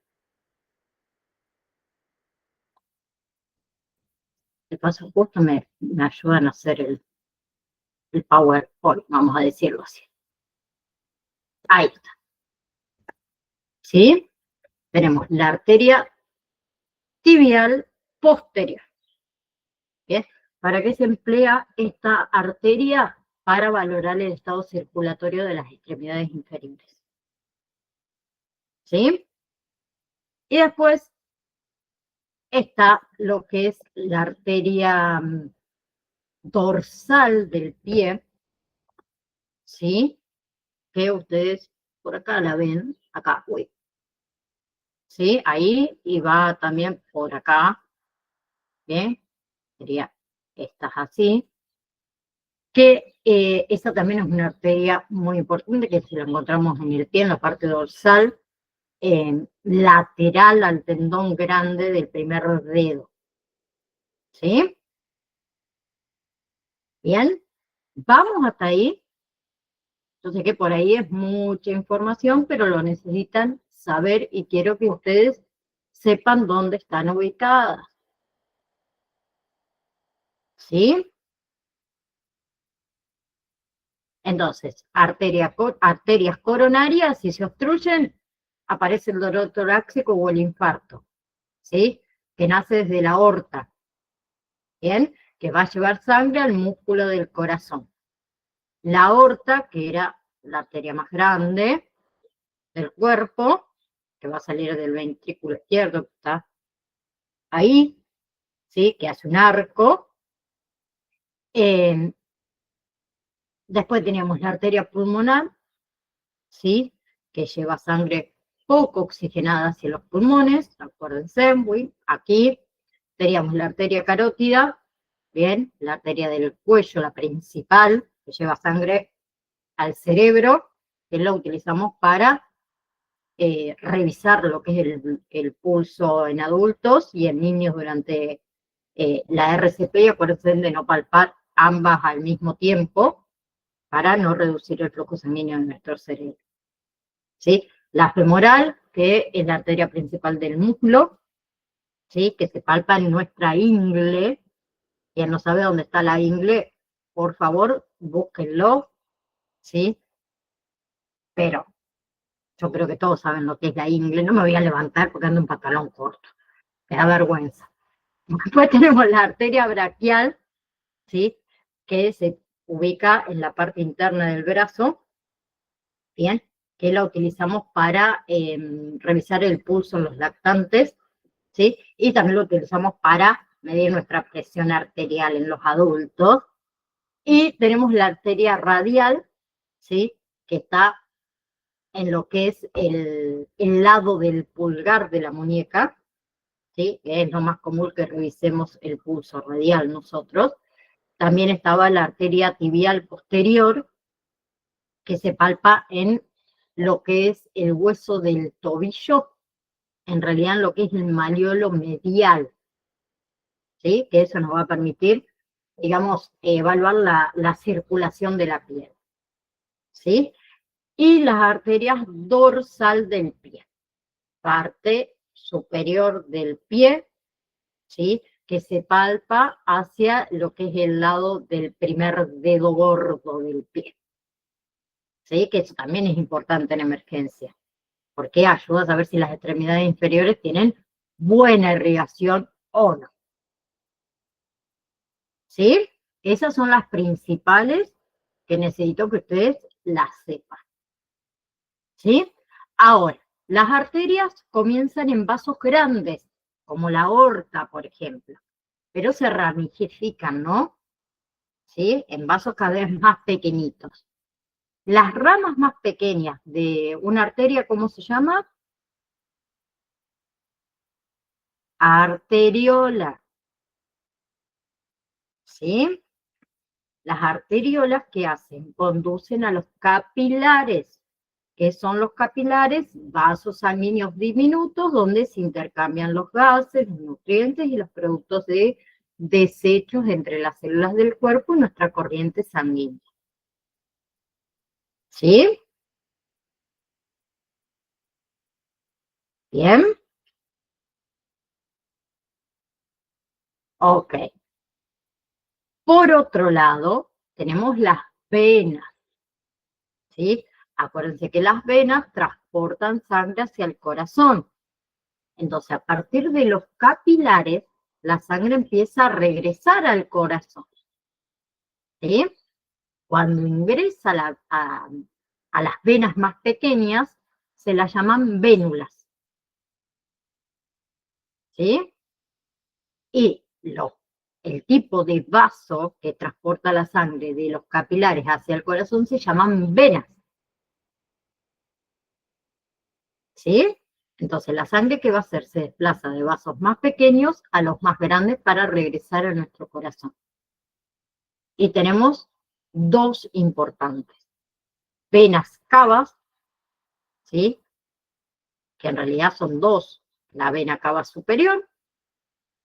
De paso justo me ayudan a hacer el PowerPoint, vamos a decirlo así. Ahí está. ¿Sí? Tenemos la arteria tibial posterior. ¿Bien? ¿Para qué se emplea esta arteria? Para valorar el estado circulatorio de las extremidades inferiores. ¿Sí? Y después está lo que es la arteria dorsal del pie, ¿sí? Que ustedes por acá la ven, acá, uy. ¿Sí? Ahí, y va también por acá, ¿bien? Sería estas así, que esa también es una arteria muy importante, que si la encontramos en el pie, en la parte dorsal, lateral al tendón grande del primer dedo. ¿Sí? Bien, vamos hasta ahí. Yo sé que por ahí es mucha información, pero lo necesitan saber y quiero que ustedes sepan dónde están ubicadas. ¿Sí? Entonces, arterias coronarias, si se obstruyen, aparece el dolor torácico o el infarto. ¿Sí? Que nace desde la aorta. ¿Bien? Que va a llevar sangre al músculo del corazón. La aorta, que era la arteria más grande del cuerpo, que va a salir del ventrículo izquierdo, que está ahí, ¿sí? Que hace un arco. Después teníamos la arteria pulmonar, ¿sí? Que lleva sangre poco oxigenada hacia los pulmones, acuérdense, aquí teníamos la arteria carótida, bien, la arteria del cuello, la principal, que lleva sangre al cerebro, que la utilizamos para revisar lo que es el pulso en adultos y en niños durante la RCP, y acuérdense de no palpar ambas al mismo tiempo para no reducir el flujo sanguíneo en nuestro cerebro. ¿Sí? La femoral, que es la arteria principal del muslo, ¿sí? Que se palpa en nuestra ingle. Quien no sabe dónde está la ingle, por favor, búsquenlo, ¿sí? Pero yo creo que todos saben lo que es la ingle. No me voy a levantar porque ando en pantalón corto. Me da vergüenza. Después tenemos la arteria braquial, ¿sí? Que se ubica en la parte interna del brazo, ¿bien? Que la utilizamos para revisar el pulso en los lactantes, ¿sí? Y también lo utilizamos para medir nuestra presión arterial en los adultos. Y tenemos la arteria radial, ¿sí? Que está en lo que es el lado del pulgar de la muñeca, ¿sí? Que es lo más común que revisemos el pulso radial nosotros. También estaba la arteria tibial posterior, que se palpa en lo que es el hueso del tobillo, en realidad en lo que es el malleolo medial, ¿sí? Que eso nos va a permitir, digamos, evaluar la circulación de la piel, ¿sí? Y las arterias dorsal del pie, parte superior del pie, ¿sí? Que se palpa hacia lo que es el lado del primer dedo gordo del pie, ¿sí? Que eso también es importante en emergencia, porque ayuda a saber si las extremidades inferiores tienen buena irrigación o no, ¿sí? Esas son las principales que necesito que ustedes las sepan, ¿sí? Ahora, las arterias comienzan en vasos grandes, como la aorta, por ejemplo, pero se ramifican, ¿no? ¿Sí? En vasos cada vez más pequeñitos. Las ramas más pequeñas de una arteria, ¿cómo se llama? Arteriola. ¿Sí? Las arteriolas, ¿qué hacen? Conducen a los capilares. ¿Qué son los capilares? Vasos sanguíneos diminutos donde se intercambian los gases, los nutrientes y los productos de desechos entre las células del cuerpo y nuestra corriente sanguínea. ¿Sí? ¿Bien? Ok. Por otro lado, tenemos las venas, ¿sí? Acuérdense que las venas transportan sangre hacia el corazón. Entonces, a partir de los capilares, la sangre empieza a regresar al corazón, ¿sí? Cuando ingresa a las venas más pequeñas, se las llaman vénulas, ¿sí? Y el tipo de vaso que transporta la sangre de los capilares hacia el corazón se llaman venas, ¿sí? Entonces la sangre que va a hacer se desplaza de vasos más pequeños a los más grandes para regresar a nuestro corazón. Y tenemos dos importantes. Venas cavas, ¿sí? que en realidad son dos. La vena cava superior,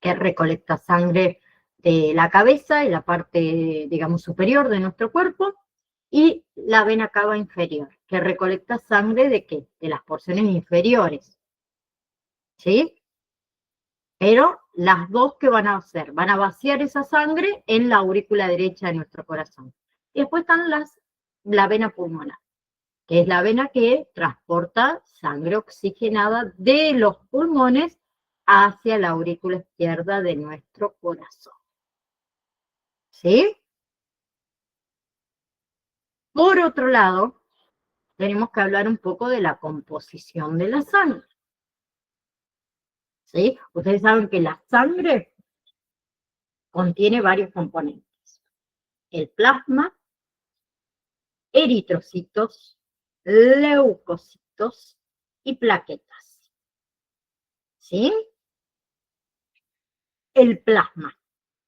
que recolecta sangre de la cabeza y la parte, digamos, superior de nuestro cuerpo, y la vena cava inferior, que recolecta sangre ¿de qué? De las porciones inferiores, ¿sí? Pero las dos que van a hacer, van a vaciar esa sangre en la aurícula derecha de nuestro corazón. Y después están la vena pulmonar, que es la vena que transporta sangre oxigenada de los pulmones hacia la aurícula izquierda de nuestro corazón. ¿Sí? Por otro lado, tenemos que hablar un poco de la composición de la sangre. ¿Sí? Ustedes saben que la sangre contiene varios componentes. El plasma, eritrocitos, leucocitos y plaquetas. ¿Sí? El plasma,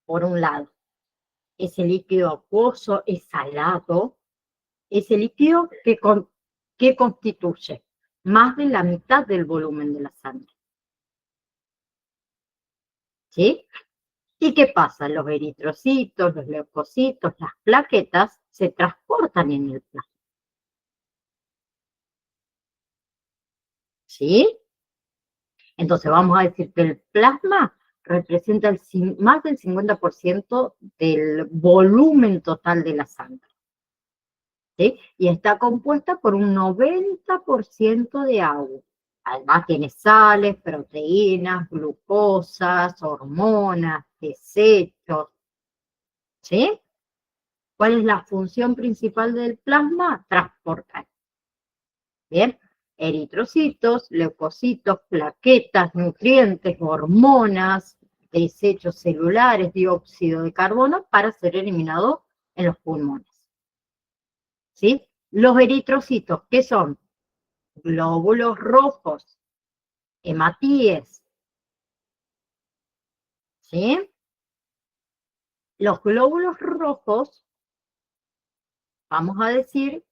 por un lado, ese líquido acuoso, es salado, ese líquido que constituye más de la mitad del volumen de la sangre. ¿Sí? ¿Y qué pasa? Los eritrocitos, los leucocitos, las plaquetas se transportan en el plasma. ¿Sí? Entonces vamos a decir que el plasma representa más del 50% del volumen total de la sangre. ¿Sí? Y está compuesta por un 90% de agua. Además tiene sales, proteínas, glucosas, hormonas, desechos. ¿Sí? ¿Cuál es la función principal del plasma? Transportar. Bien, eritrocitos, leucocitos, plaquetas, nutrientes, hormonas, desechos celulares, dióxido de carbono para ser eliminado en los pulmones. ¿Sí? Los eritrocitos, ¿qué son? Glóbulos rojos, hematíes. ¿Sí? Los glóbulos rojos, vamos a decir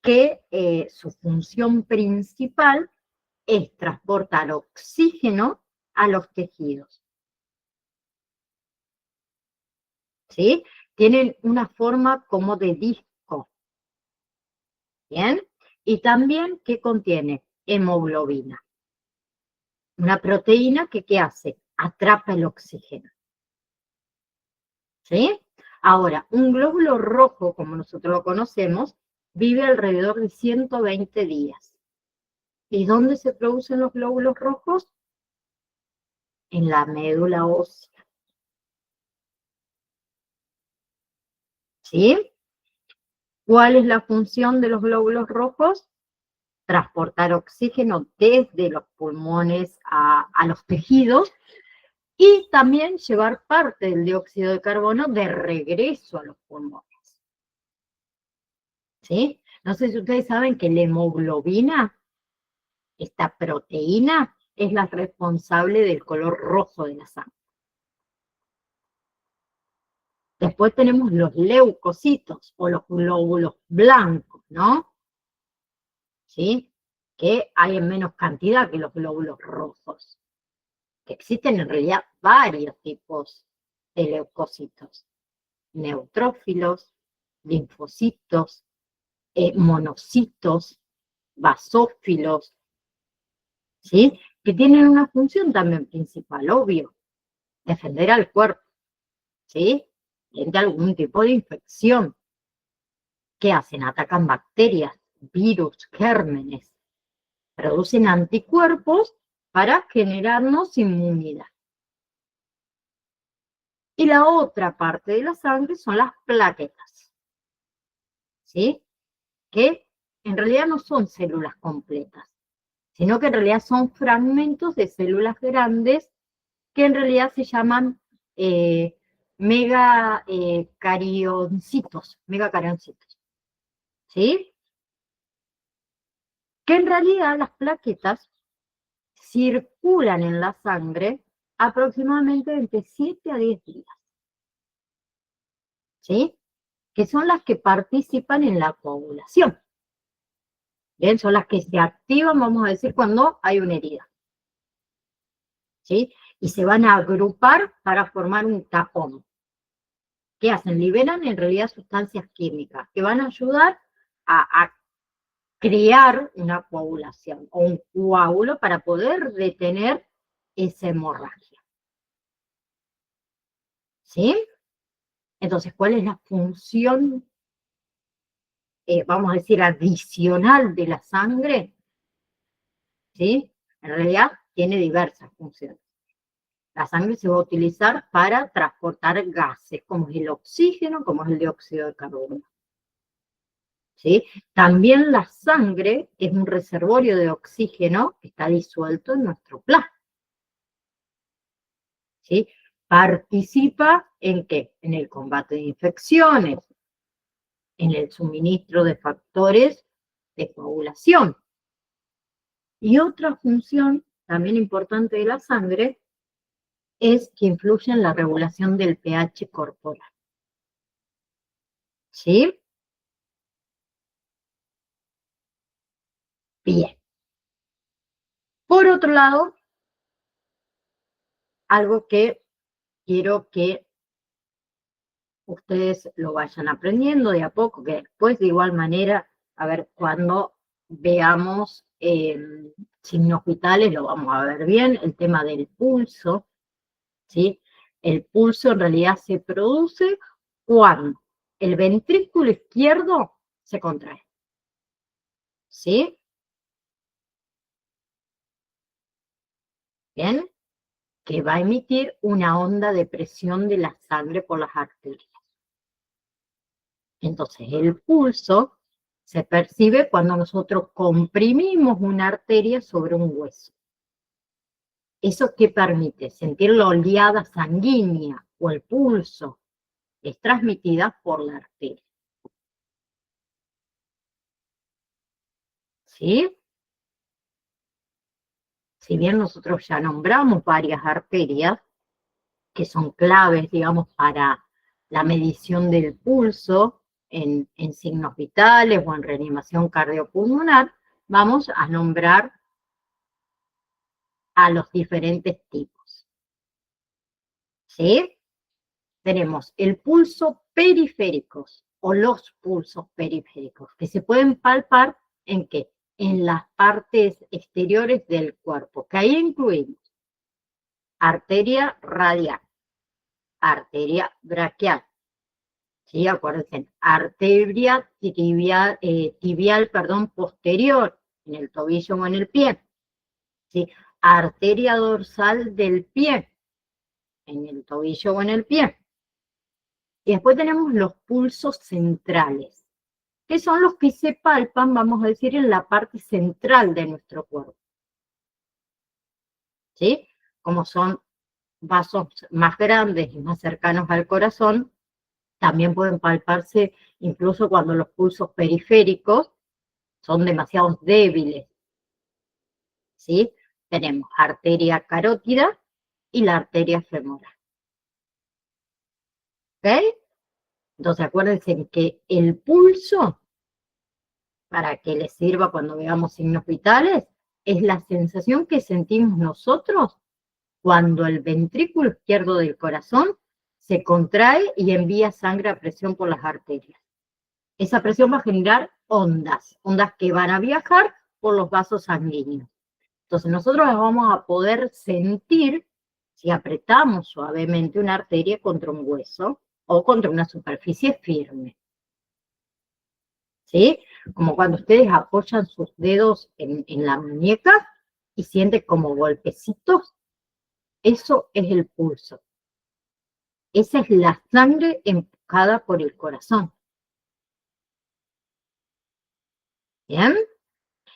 que su función principal es transportar oxígeno a los tejidos. ¿Sí? Tienen una forma como de disco. ¿Bien? Y también, ¿qué contiene? Hemoglobina. Una proteína que, ¿qué hace? Atrapa el oxígeno. ¿Sí? Ahora, un glóbulo rojo, como nosotros lo conocemos, vive alrededor de 120 días. ¿Y dónde se producen los glóbulos rojos? En la médula ósea. ¿Sí? ¿Cuál es la función de los glóbulos rojos? Transportar oxígeno desde los pulmones a los tejidos y también llevar parte del dióxido de carbono de regreso a los pulmones. ¿Sí? No sé si ustedes saben que la hemoglobina, esta proteína, es la responsable del color rojo de la sangre. Después tenemos los leucocitos o los glóbulos blancos, ¿no? ¿Sí? Que hay en menos cantidad que los glóbulos rojos. Que existen en realidad varios tipos de leucocitos. Neutrófilos, linfocitos, monocitos, basófilos, ¿sí? Que tienen una función también principal, obvio, defender al cuerpo, ¿sí? Frente a algún tipo de infección. ¿Qué hacen? Atacan bacterias, virus, gérmenes, producen anticuerpos para generarnos inmunidad. Y la otra parte de la sangre son las plaquetas, ¿sí? Que en realidad no son células completas, sino que en realidad son fragmentos de células grandes que en realidad se llaman megacarioncitos, ¿sí? Que en realidad las plaquetas circulan en la sangre aproximadamente entre 7 a 10 días, ¿sí? Que son las que participan en la coagulación. Bien, son las que se activan, vamos a decir, cuando hay una herida. ¿Sí? Y se van a agrupar para formar un tapón. ¿Qué hacen? Liberan en realidad sustancias químicas que van a ayudar a crear una coagulación o un coágulo para poder detener esa hemorragia. ¿Sí? Entonces, ¿cuál es la función, vamos a decir, adicional de la sangre? ¿Sí? En realidad tiene diversas funciones. La sangre se va a utilizar para transportar gases, como es el oxígeno, como es el dióxido de carbono. ¿Sí? También la sangre es un reservorio de oxígeno que está disuelto en nuestro plasma. ¿Sí? Participa en ¿qué? En el combate de infecciones, en el suministro de factores de coagulación. Y otra función también importante de la sangre es que influye en la regulación del pH corporal. ¿Sí? Bien. Por otro lado, algo que quiero que ustedes lo vayan aprendiendo de a poco, que después de igual manera, a ver, cuando veamos signos vitales, lo vamos a ver bien, el tema del pulso, ¿sí? El pulso en realidad se produce cuando el ventrículo izquierdo se contrae, ¿sí? Bien, que va a emitir una onda de presión de la sangre por las arterias. Entonces, el pulso se percibe cuando nosotros comprimimos una arteria sobre un hueso. ¿Eso qué permite? Sentir la oleada sanguínea o el pulso es transmitida por la arteria. ¿Sí? Si bien nosotros ya nombramos varias arterias que son claves, digamos, para la medición del pulso en signos vitales o en reanimación cardiopulmonar, vamos a nombrar a los diferentes tipos. ¿Sí? Tenemos el pulso periféricos o los pulsos periféricos, que se pueden palpar ¿en qué? En las partes exteriores del cuerpo, que ahí incluimos arteria radial, arteria braquial, ¿sí? Acuérdense, arteria tibial, posterior, en el tobillo o en el pie, ¿sí? Arteria dorsal del pie, en el tobillo o en el pie. Y después tenemos los pulsos centrales, que son los que se palpan, vamos a decir, en la parte central de nuestro cuerpo. ¿Sí? Como son vasos más grandes y más cercanos al corazón, también pueden palparse incluso cuando los pulsos periféricos son demasiado débiles. ¿Sí? Tenemos arteria carótida y la arteria femoral. ¿Ok? Entonces acuérdense que el pulso, para que les sirva cuando veamos signos vitales, es la sensación que sentimos nosotros cuando el ventrículo izquierdo del corazón se contrae y envía sangre a presión por las arterias. Esa presión va a generar ondas que van a viajar por los vasos sanguíneos. Entonces nosotros vamos a poder sentir si apretamos suavemente una arteria contra un hueso o contra una superficie firme. ¿Sí? Como cuando ustedes apoyan sus dedos en la muñeca y sienten como golpecitos, eso es el pulso. Esa es la sangre empujada por el corazón. ¿Bien?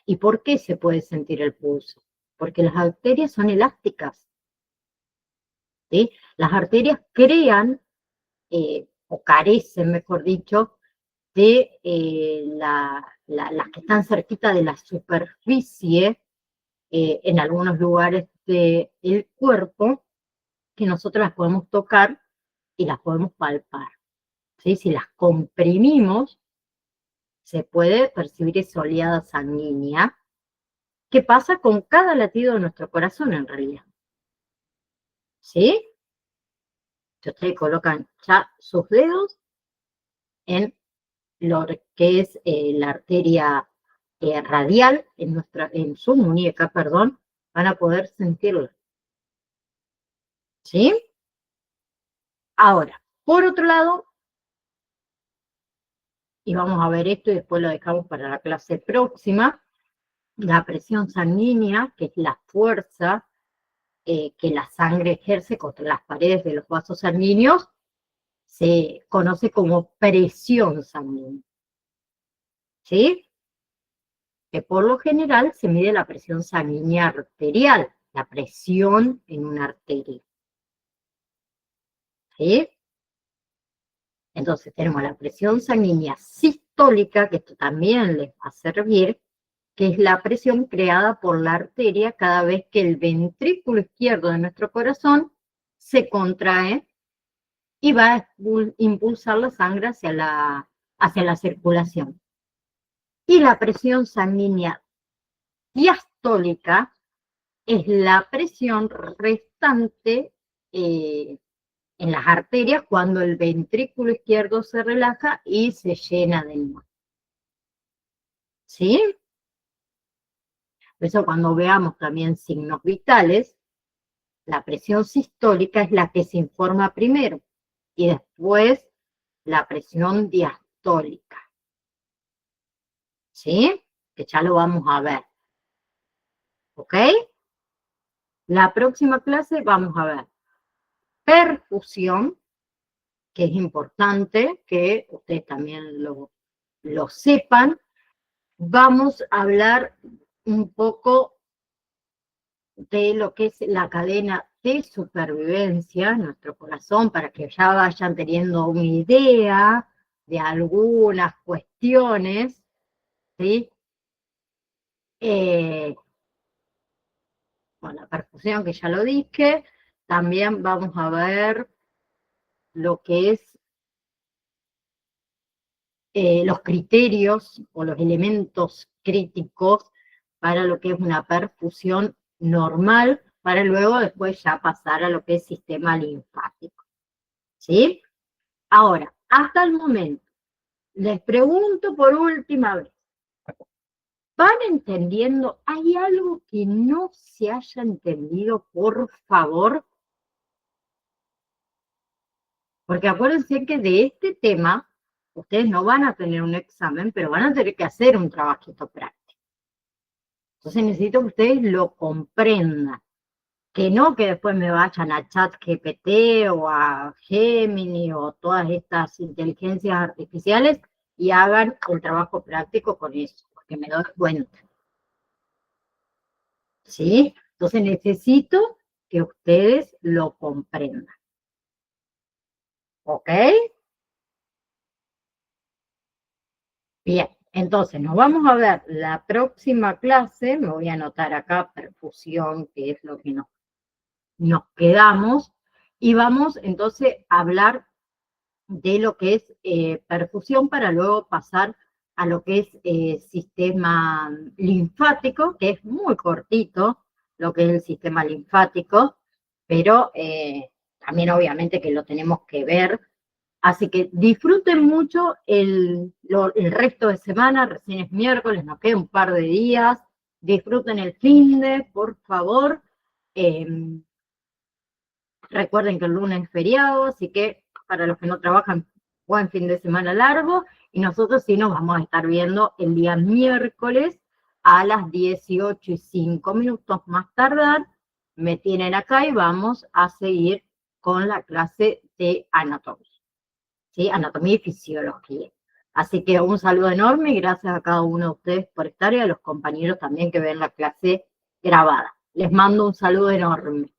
¿Y por qué se puede sentir el pulso? Porque las arterias son elásticas. ¿Sí? Las arterias crean, o carecen, mejor dicho, de las que están cerquita de la superficie, en algunos lugares del cuerpo, que nosotros las podemos tocar y las podemos palpar. ¿Sí? Si las comprimimos, se puede percibir esa oleada sanguínea que pasa con cada latido de nuestro corazón en realidad. ¿Sí? Si ustedes colocan ya sus dedos en lo que es la arteria radial, en su muñeca, perdón, van a poder sentirlo. ¿Sí? Ahora, por otro lado, y vamos a ver esto y después lo dejamos para la clase próxima, la presión sanguínea, que es la fuerza que la sangre ejerce contra las paredes de los vasos sanguíneos, se conoce como presión sanguínea. ¿Sí? Que por lo general se mide la presión sanguínea arterial, la presión en una arteria. ¿Sí? Entonces tenemos la presión sanguínea sistólica, que esto también les va a servir, que es la presión creada por la arteria cada vez que el ventrículo izquierdo de nuestro corazón se contrae y va a impulsar la sangre hacia la circulación. Y la presión sanguínea diastólica es la presión restante en las arterias cuando el ventrículo izquierdo se relaja y se llena de nuevo. ¿Sí? Por eso cuando veamos también signos vitales, la presión sistólica es la que se informa primero y después la presión diastólica. ¿Sí? Que ya lo vamos a ver. ¿Ok? La próxima clase vamos a ver perfusión, que es importante que ustedes también lo sepan. Vamos a hablar un poco de lo que es la cadena de supervivencia en nuestro corazón, para que ya vayan teniendo una idea de algunas cuestiones, ¿sí? Bueno, la perfusión, que ya lo dije. También vamos a ver lo que es los criterios o los elementos críticos para lo que es una perfusión normal, para luego después ya pasar a lo que es sistema linfático. ¿Sí? Ahora, hasta el momento, les pregunto por última vez, ¿van entendiendo? ¿Hay algo que no se haya entendido, por favor? Porque acuérdense que de este tema, ustedes no van a tener un examen, pero van a tener que hacer un trabajito práctico. Entonces necesito que ustedes lo comprendan. Que no que después me vayan a ChatGPT o a Gemini o todas estas inteligencias artificiales y hagan el trabajo práctico con eso, porque me doy cuenta. ¿Sí? Entonces necesito que ustedes lo comprendan. ¿Ok? Bien, entonces nos vamos a ver la próxima clase. Me voy a anotar acá perfusión, que es lo que nos quedamos. Y vamos entonces a hablar de lo que es perfusión para luego pasar a lo que es sistema linfático, que es muy cortito lo que es el sistema linfático, pero también obviamente que lo tenemos que ver. Así que disfruten mucho el resto de semana, recién es miércoles, nos queda un par de días, disfruten el finde, por favor. Recuerden que el lunes es feriado, así que para los que no trabajan, buen fin de semana largo. Y nosotros sí nos vamos a estar viendo el día miércoles a las 18:05 más tardar. Me tienen acá y vamos a seguir con la clase de anatomía. ¿Sí? Anatomía y fisiología. Así que un saludo enorme y gracias a cada uno de ustedes por estar y a los compañeros también que ven la clase grabada. Les mando un saludo enorme.